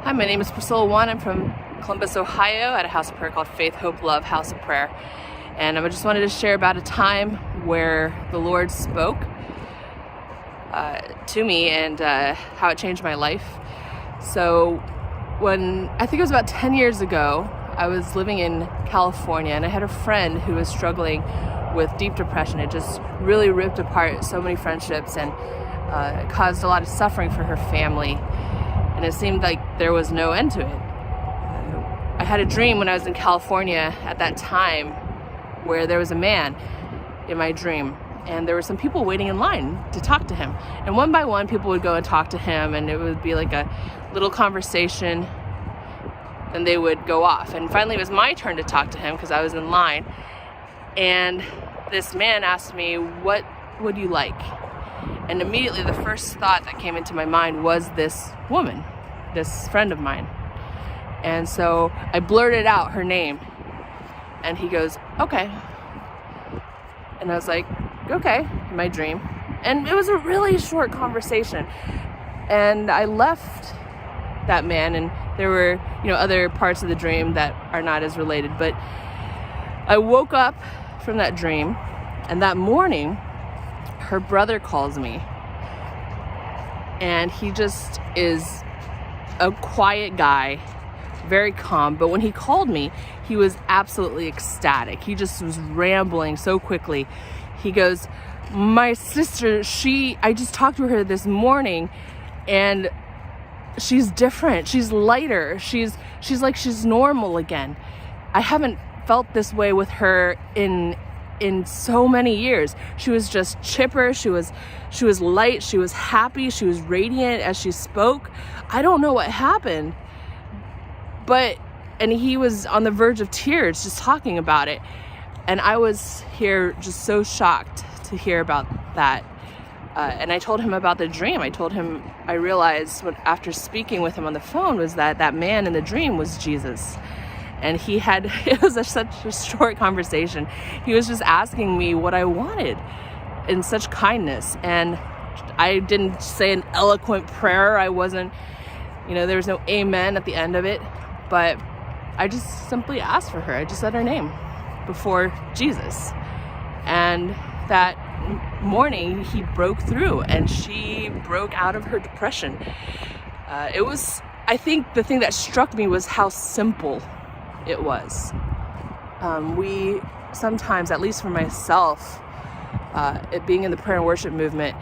Hi, my name is Priscilla. I'm from Columbus, Ohio, at a house of prayer called Faith, Hope, Love House of Prayer. And I just wanted to share about a time where the Lord spoke to me and how it changed my life. So I think it was about 10 years ago, I was living in California and I had a friend who was struggling with deep depression. It just really ripped apart so many friendships and caused a lot of suffering for her family. And it seemed like there was no end to it. I had a dream when I was in California at that time where there was a man in my dream, and there were some people waiting in line to talk to him. And one by one, people would go and talk to him, and it would be like a little conversation, then they would go off. And finally, it was my turn to talk to him because I was in line. And this man asked me, "What would you like?" And immediately the first thought that came into my mind was this woman, this friend of mine. And so I blurted out her name, and he goes, "Okay." And I was like, "Okay," in my dream. And it was a really short conversation. And I left that man, and there were, other parts of the dream that are not as related. But I woke up from that dream, and that morning, her brother calls me, and he just is a quiet guy, very calm. But when he called me, he was absolutely ecstatic. He just was rambling so quickly. He goes, "My sister, I just talked to her this morning, and she's different. She's lighter. She's like she's normal again. I haven't felt this way with her in so many years. She was just chipper. She was light. She was happy. She was radiant as she spoke. I don't know what happened." And he was on the verge of tears just talking about it. And I was here just so shocked to hear about that. And I told him about the dream. I realized after speaking with him on the phone was that man in the dream was Jesus. And it was such a short conversation. He was just asking me what I wanted in such kindness. And I didn't say an eloquent prayer. I wasn't, there was no amen at the end of it. But I just simply asked for her. I just said her name before Jesus. And that morning, he broke through and she broke out of her depression. I think the thing that struck me was how simple it was. We sometimes, at least for myself, it being in the prayer and worship movement,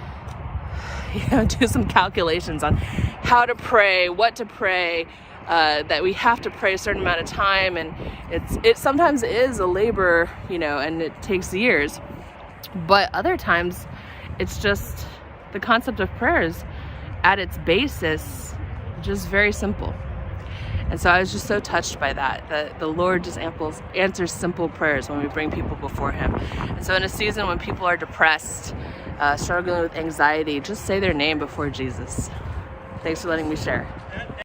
do some calculations on how to pray, what to pray, that we have to pray a certain amount of time, and it sometimes is a labor, and it takes years. But other times, it's just the concept of prayers at its basis, just very simple. And so I was just so touched by that the Lord just answers simple prayers when we bring people before Him. And so in a season when people are depressed, struggling with anxiety, just say their name before Jesus. Thanks for letting me share.